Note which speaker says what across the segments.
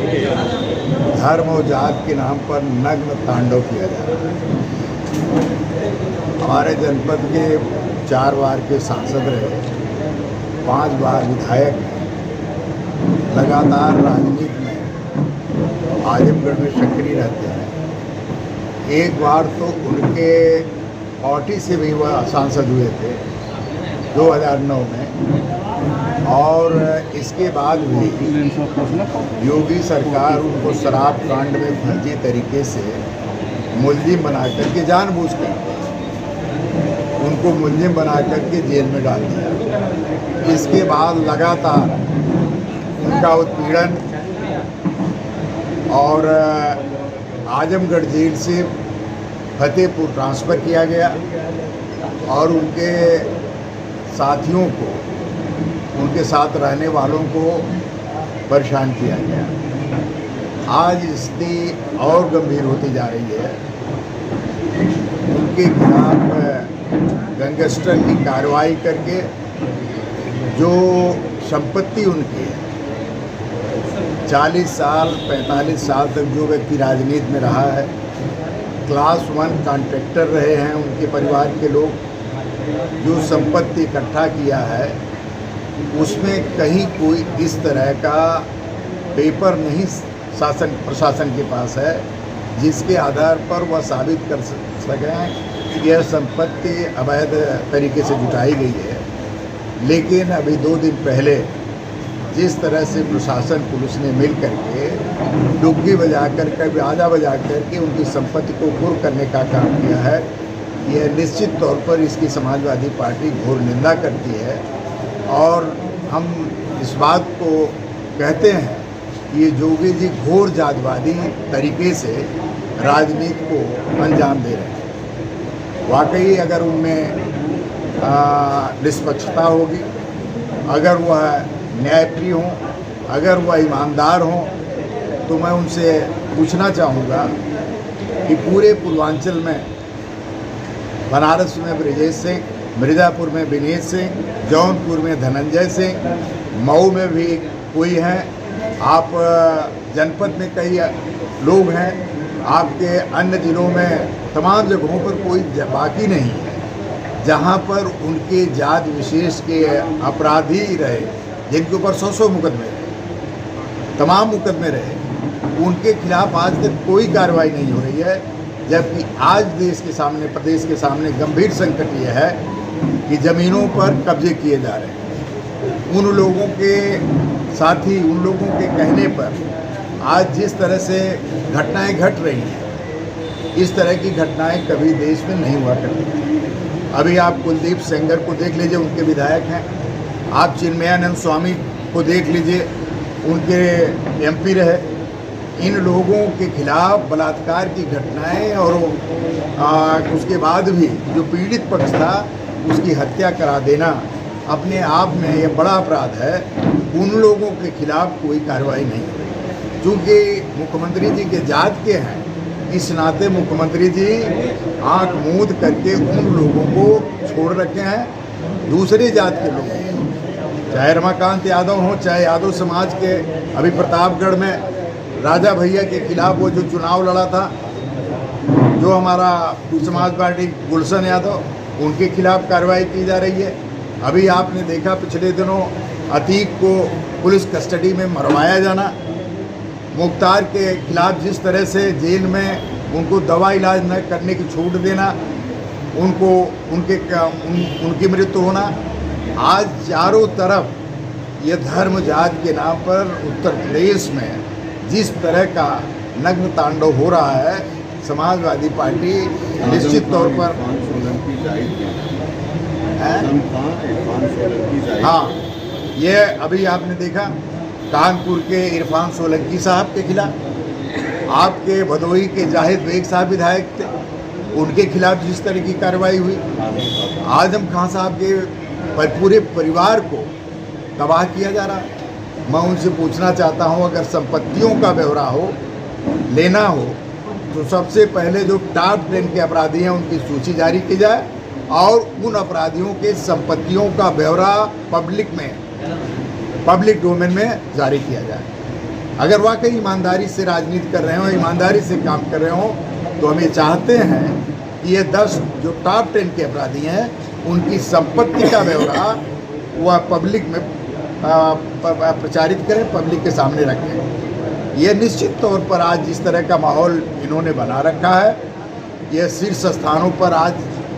Speaker 1: धर्म और जात के नाम पर नग्न तांडव किया जा रहा है। हमारे जनपद के 4 बार के सांसद रहे, 5 बार विधायक हैं, लगातार राजनीति में आजमगढ़ में सक्रिय रहते हैं। एक बार तो उनके पार्टी से भी वह सांसद हुए थे 2009 में, और इसके बाद भी योगी सरकार उनको शराब कांड में फर्जी तरीके से मुलजिम बना करके जानबूझकर उनको मुलजिम बना करके जेल में डाल दिया। इसके बाद लगातार उनका उत्पीड़न और आजमगढ़ जेल से फतेहपुर ट्रांसफ़र किया गया और उनके साथियों को, उनके साथ रहने वालों को परेशान किया गया। आज स्थिति और गंभीर होती जा रही है। उनके खिलाफ गैंगस्टर की कार्रवाई करके जो संपत्ति उनकी है, 40 साल 45 साल तक जो व्यक्ति राजनीति में रहा है, क्लास 1 कॉन्ट्रैक्टर रहे हैं, उनके परिवार के लोग, जो संपत्ति इकट्ठा किया है उसमें कहीं कोई इस तरह का पेपर नहीं प्रशासन के पास है जिसके आधार पर वह साबित कर सकें कि यह संपत्ति अवैध तरीके से जुटाई गई है। लेकिन अभी 2 दिन पहले जिस तरह से प्रशासन पुलिस ने मिल करके डुग्गी बजा करके बाजा बजा करके उनकी संपत्ति को कुर्क करने का काम किया है, यह निश्चित तौर पर इसकी समाजवादी पार्टी घोर निंदा करती है। और हम इस बात को कहते हैं कि ये योगी जी घोर जातिवादी तरीके से राजनीति को अंजाम दे रहे हैं। वाकई अगर उनमें निष्पक्षता होगी, अगर वह न्यायप्रिय हों, अगर वह ईमानदार हों, तो मैं उनसे पूछना चाहूँगा कि पूरे पूर्वांचल में बनारस में ब्रजेश सिंह, मिर्ज़ापुर में विनीत सिंह, जौनपुर में धनंजय सिंह, मऊ में भी कोई हैं, आप जनपद में कई लोग हैं, आपके अन्य ज़िलों में तमाम जगहों पर कोई बाकी नहीं है जहां पर उनके जात विशेष के अपराधी रहे, जिनके ऊपर 100 मुकदमे रहे, तमाम मुकदमे रहे, उनके खिलाफ आज तक कोई कार्रवाई नहीं हो रही है। जबकि आज देश के सामने, प्रदेश के सामने गंभीर संकट ये है कि ज़मीनों पर कब्जे किए जा रहे हैं। उन लोगों के साथी, उन लोगों के कहने पर आज जिस तरह से घटनाएं घट रही हैं, इस तरह की घटनाएं कभी देश में नहीं हुआ करती। अभी आप कुलदीप सेंगर को देख लीजिए, उनके विधायक हैं। आप चिन्मयानंद स्वामी को देख लीजिए, उनके MP रहे। इन लोगों के खिलाफ बलात्कार की घटनाएं और उसके बाद भी जो पीड़ित पक्ष था उसकी हत्या करा देना अपने आप में यह बड़ा अपराध है। उन लोगों के खिलाफ कोई कार्रवाई नहीं हुई। चूँकि मुख्यमंत्री जी के जात के हैं, इस नाते मुख्यमंत्री जी आंख मूंद करके उन लोगों को छोड़ रखे हैं। दूसरी जात के लोग, चाहे रमाकांत यादव हों, चाहे यादव समाज के, अभी प्रतापगढ़ में राजा भैया के खिलाफ वो जो चुनाव लड़ा था, जो हमारा समाज पार्टी गुलशन यादव, उनके खिलाफ कार्रवाई की जा रही है। अभी आपने देखा पिछले दिनों अतीक को पुलिस कस्टडी में मरवाया जाना, मुख्तार के खिलाफ जिस तरह से जेल में उनको दवा इलाज न करने की छूट देना, उनकी मृत्यु होना। आज चारों तरफ ये धर्म जात के नाम पर उत्तर प्रदेश में जिस तरह का नग्न तांडव हो रहा है, समाजवादी पार्टी निश्चित तौर पर हाँ, ये अभी आपने देखा कानपुर के इरफान सोलंकी साहब के खिलाफ, आपके भदोही के जाहिद बेग साहब विधायक थे, उनके खिलाफ जिस तरह की कार्रवाई हुई, आजम खान साहब के पूरे परिवार को तबाह किया जा रहा है। मैं उनसे पूछना चाहता हूं, अगर संपत्तियों का ब्यौरा हो, लेना हो, तो सबसे पहले जो टॉप 10 के अपराधी हैं उनकी सूची जारी की जाए और उन अपराधियों के संपत्तियों का ब्यौरा पब्लिक डोमेन में जारी किया जाए। अगर वाकई ईमानदारी से राजनीति कर रहे हो, ईमानदारी से काम कर रहे हो, तो हम ये चाहते हैं कि ये 10 जो टॉप 10 के अपराधी हैं उनकी संपत्ति का ब्यौरा वह पब्लिक में प्रचारित करें, पब्लिक के सामने रखें। ये निश्चित तौर पर आज जिस तरह का माहौल इन्होंने बना रखा है, ये शीर्ष स्थानों पर आज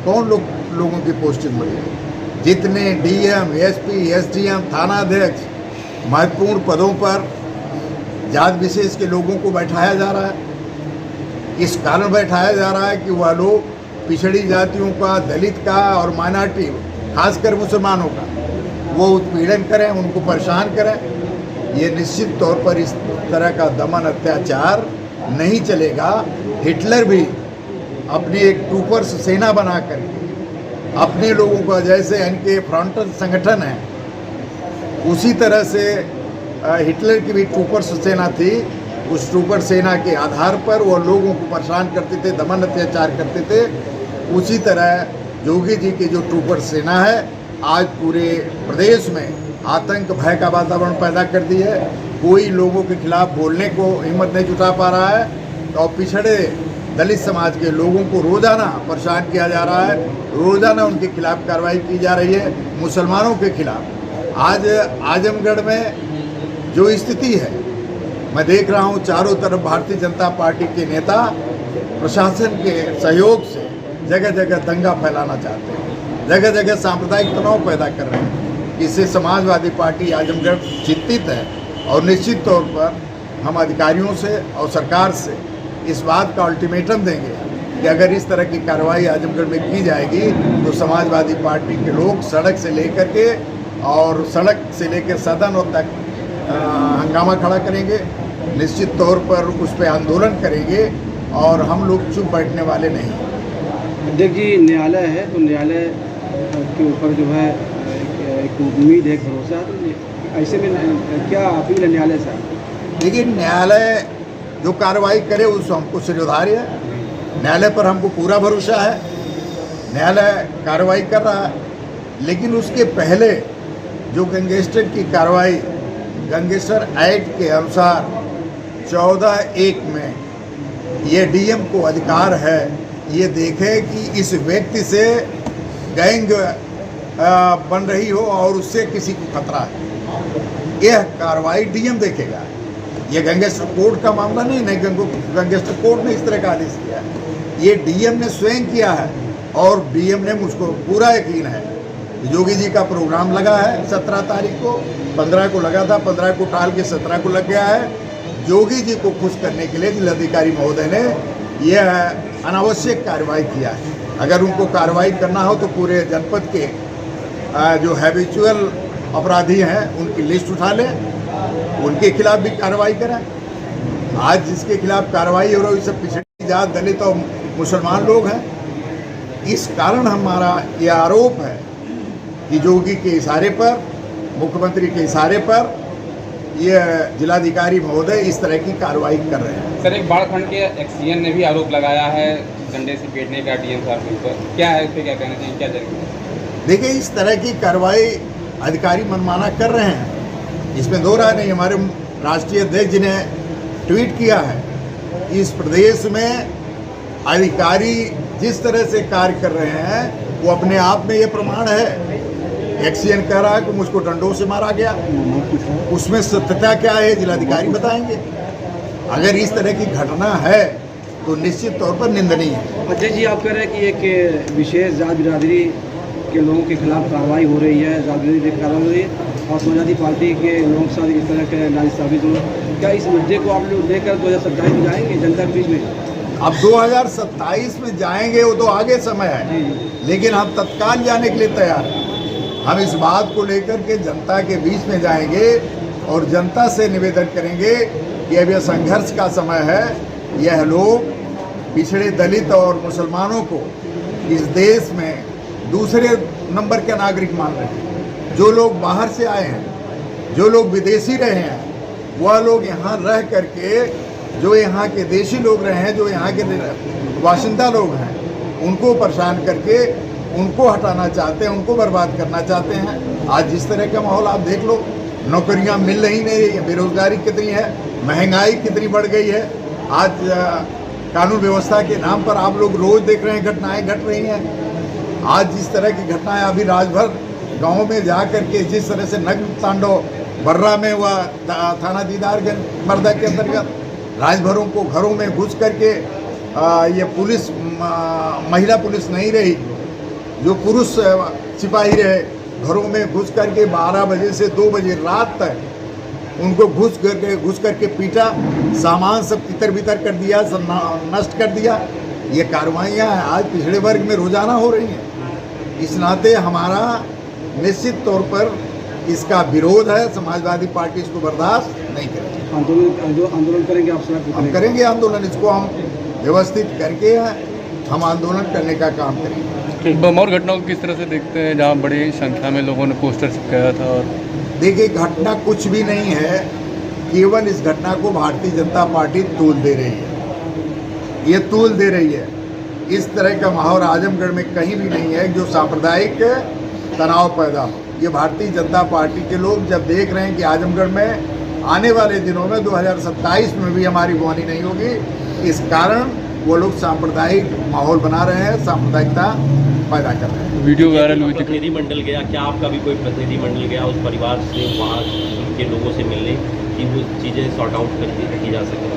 Speaker 1: कौन लोगों की पोस्टिंग मिली है, जितने डीएम, एसपी, एसडीएम, थानाध्यक्ष महत्वपूर्ण पदों पर जात विशेष के लोगों को बैठाया जा रहा है। इस कारण बैठाया जा रहा है कि वह लोग पिछड़ी जातियों का, दलित का और माइनॉरिटी खासकर मुसलमानों का वो उत्पीड़न करें, उनको परेशान करें। ये निश्चित तौर पर इस तरह का दमन अत्याचार नहीं चलेगा। हिटलर भी अपनी एक ट्रूपर्स सेना बना करके अपने लोगों का, जैसे इनके फ्रंटल संगठन है, उसी तरह से हिटलर की भी ट्रूपर्स सेना थी। उस ट्रूपर सेना के आधार पर वो लोगों को परेशान करते थे, दमन अत्याचार करते थे। उसी तरह योगी जी की जो ट्रूपर सेना है आज पूरे प्रदेश में आतंक, भय का वातावरण पैदा कर दी है। कोई लोगों के खिलाफ बोलने को हिम्मत नहीं जुटा पा रहा है और पिछड़े दलित समाज के लोगों को रोज़ाना परेशान किया जा रहा है, रोज़ाना उनके खिलाफ कार्रवाई की जा रही है। मुसलमानों के खिलाफ आज आजमगढ़ में जो स्थिति है, मैं देख रहा हूँ चारों तरफ भारतीय जनता पार्टी के नेता प्रशासन के सहयोग से जगह जगह दंगा फैलाना चाहते हैं, जगह जगह सांप्रदायिक तनाव पैदा कर रहे हैं। इससे समाजवादी पार्टी आजमगढ़ चिंतित है और निश्चित तौर पर हम अधिकारियों से और सरकार से इस बात का अल्टीमेटम देंगे कि अगर इस तरह की कार्रवाई आजमगढ़ में की जाएगी तो समाजवादी पार्टी के लोग सड़क से लेकर के और सड़क से लेकर सदन तक हंगामा खड़ा करेंगे। निश्चित तौर पर उस पर आंदोलन करेंगे और हम लोग चुप बैठने वाले नहीं।
Speaker 2: देखिए, न्यायालय है तो न्यायालय के ऊपर जो है एक उम्मीद है, एक भरोसा है, तो ऐसे में क्या अपील है न्यायालय से?
Speaker 1: देखिए, न्यायालय जो कार्रवाई करे उस हमको शिरोधार्य है, न्यायालय पर हमको पूरा भरोसा है। न्यायालय कार्रवाई कर रहा है, लेकिन उसके पहले जो गैंगस्टर की कार्रवाई गैंगस्टर एक्ट के अनुसार 14(1) में ये डीएम को अधिकार है ये देखे कि इस व्यक्ति से गैंग बन रही हो और उससे किसी को खतरा है। यह कार्रवाई डीएम देखेगा। ये गैंगस्टर कोर्ट का मामला नहीं, गैंगस्टर कोर्ट ने इस तरह का आदेश किया है, ये डीएम ने स्वयं किया है। और डीएम ने मुझको पूरा यकीन है, योगी जी का प्रोग्राम लगा है 17 तारीख को, 15 को लगा था, 15 को टाल के 17 को लग गया है। योगी जी को खुश करने के लिए जिलाधिकारी महोदय ने यह अनावश्यक कार्रवाई किया है। अगर उनको कार्रवाई करना हो तो पूरे जनपद के जो हैबिचुअल अपराधी हैं उनकी लिस्ट उठा लें, उनके खिलाफ भी कार्रवाई करें। आज जिसके खिलाफ कार्रवाई हो रही है सब पिछड़ी जात, दलित और मुसलमान लोग हैं। इस कारण हमारा ये आरोप है कि योगी के इशारे पर, मुख्यमंत्री के इशारे पर ये जिलाधिकारी महोदय इस तरह की कार्रवाई कर रहे हैं।
Speaker 3: सर, एक बाढ़खंड के एक्सडीएम ने भी आरोप लगाया है डंडे से पीटने का डीएम साहब के ऊपर, क्या है, उस पर क्या कहना चाहिए, क्या जरूरी?
Speaker 1: देखिए, इस तरह की कार्रवाई अधिकारी मनमाना कर रहे हैं, इसमें दो राय नहीं। हमारे राष्ट्रीय अध्यक्ष जी ने ट्वीट किया है कि इस प्रदेश में अधिकारी जिस तरह से कार्य कर रहे हैं वो अपने आप में ये प्रमाण है। एक्सीएन कह रहा है कि मुझको डंडों से मारा गया, उसमें सत्यता क्या है जिलाधिकारी बताएंगे। अगर इस तरह की घटना है तो निश्चित तौर पर निंदनीय है।
Speaker 2: अजय जी, आप कह रहे हैं कि एक विशेष जात बिरादरी के लोगों के खिलाफ कार्रवाई हो रही है, जात बिरादरी की कार्रवाई हो रही है और समाजवादी पार्टी के लोगों के साथ इस तरह के नाइंसाफी हो, क्या इस मुद्दे को आप लोग लेकर 2027 में जाएंगे जनता के बीच में?
Speaker 1: अब 2027 में जाएंगे वो तो आगे समय है, लेकिन हम तत्काल जाने के लिए तैयार हैं। हम इस बात को लेकर के जनता के बीच में जाएंगे और जनता से निवेदन करेंगे कि अब यह संघर्ष का समय है। यह लोग पिछड़े दलित और मुसलमानों को इस देश में दूसरे नंबर के नागरिक मान रहे हैं। जो लोग बाहर से आए हैं, जो लोग विदेशी रहे हैं, वह लोग यहाँ रह करके जो यहाँ के देशी लोग रहे हैं, जो यहाँ के बाशिंदा लोग हैं, उनको परेशान करके उनको हटाना चाहते हैं, उनको बर्बाद करना चाहते हैं। आज जिस तरह का माहौल आप देख लो, नौकरियां मिल रही नहीं, बेरोजगारी कितनी है, महंगाई कितनी बढ़ गई है। आज कानून व्यवस्था के नाम पर आप लोग रोज देख रहे हैं घटनाएं घट रही हैं। आज जिस तरह की घटनाएं अभी राजभर गाँव में जा करके जिस तरह से नग्न तांडव बर्रा में हुआ, थाना दीदारगंज मर्दा के अंतर्गत राजभरों को घरों में घुस करके ये पुलिस महिला पुलिस नहीं रही, जो पुरुष सिपाही रहे, घरों में घुस करके 12 बजे से 2 बजे रात तक उनको घुस करके पीटा, सामान सब तितर बितर कर दिया, सब नष्ट कर दिया। ये कार्रवाइयाँ आज पिछड़े वर्ग में रोजाना हो रही हैं। इस नाते हमारा निश्चित तौर पर इसका विरोध है। समाजवादी पार्टी इसको बर्दाश्त नहीं करेगी।
Speaker 2: आंदोलन करेंगे आप सर?
Speaker 1: हम करेंगे आंदोलन, इसको हम व्यवस्थित करके हम आंदोलन करने का काम करेंगे।
Speaker 4: बमौर घटनाओं को किस तरह से देखते हैं, जहां बड़ी संख्या में लोगों ने पोस्टर चिपकाया था? और
Speaker 1: देखिए, घटना कुछ भी नहीं है, केवल इस घटना को भारतीय जनता पार्टी तूल दे रही है। ये तूल दे रही है। इस तरह का माहौल आजमगढ़ में कहीं भी नहीं है जो सांप्रदायिक तनाव पैदा हो। ये भारतीय जनता पार्टी के लोग जब देख रहे हैं कि आजमगढ़ में आने वाले दिनों में 2027 में भी हमारी बोनी नहीं होगी, इस कारण वो लोग सांप्रदायिक माहौल बना रहे हैं, सांप्रदायिकता पैदा कर रहे हैं।
Speaker 4: वीडियो वायरल हुई थी।
Speaker 5: प्रतिनिधि मंडल गया, क्या आपका भी कोई प्रतिनिधि मंडल गया उस परिवार से, वहाँ के लोगों से मिलने की वो चीज़ें सॉर्ट आउट की जा सके?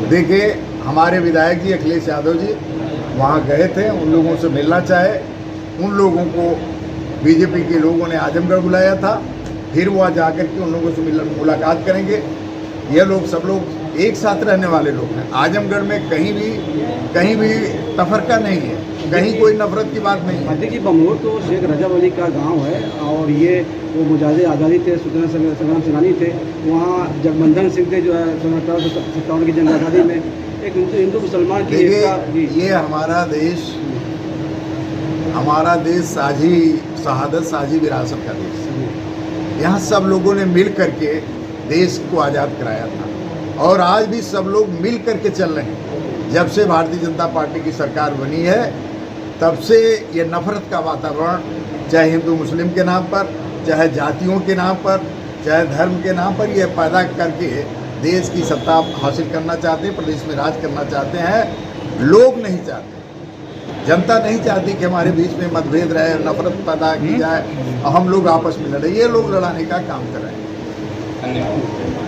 Speaker 1: देखिए, हमारे विधायक जी अखिलेश यादव जी वहाँ गए थे, उन लोगों से मिलना चाहे। उन लोगों को बीजेपी के लोगों ने आजमगढ़ बुलाया था, फिर वहाँ जाकर के उन लोगों से मुलाकात करेंगे। ये लोग सब लोग एक साथ रहने वाले लोग हैं। आजमगढ़ में कहीं भी तफरका नहीं है, कहीं कोई नफरत की बात नहीं है।
Speaker 2: देखिए, बमौर तो शेख रजब अली का गांव है और ये वो मुजाहिद आज़ादी थे, स्वतंत्रता संग्राम सेनानी थे। वहाँ जगमंदन सिंह थे जो है 1757 की जंग आज़ादी में एक हिंदू मुसलमान की
Speaker 1: ये हमारा देश साझी शहादत, साझी विरासत का देश है। यहाँ सब लोगों ने मिल करके देश को आज़ाद कराया था और आज भी सब लोग मिल करके चल रहे हैं। जब से भारतीय जनता पार्टी की सरकार बनी है तब से ये नफरत का वातावरण, चाहे हिंदू मुस्लिम के नाम पर, चाहे जातियों के नाम पर, चाहे धर्म के नाम पर, ये पैदा करके देश की सत्ता हासिल करना चाहते हैं, प्रदेश में राज करना चाहते हैं। लोग नहीं चाहते, जनता नहीं चाहती कि हमारे बीच में मतभेद रहे, नफरत पैदा की जाए और हम लोग आपस में लड़े। ये लोग लड़ाने का काम कर रहे हैं।
Speaker 3: धन्यवाद।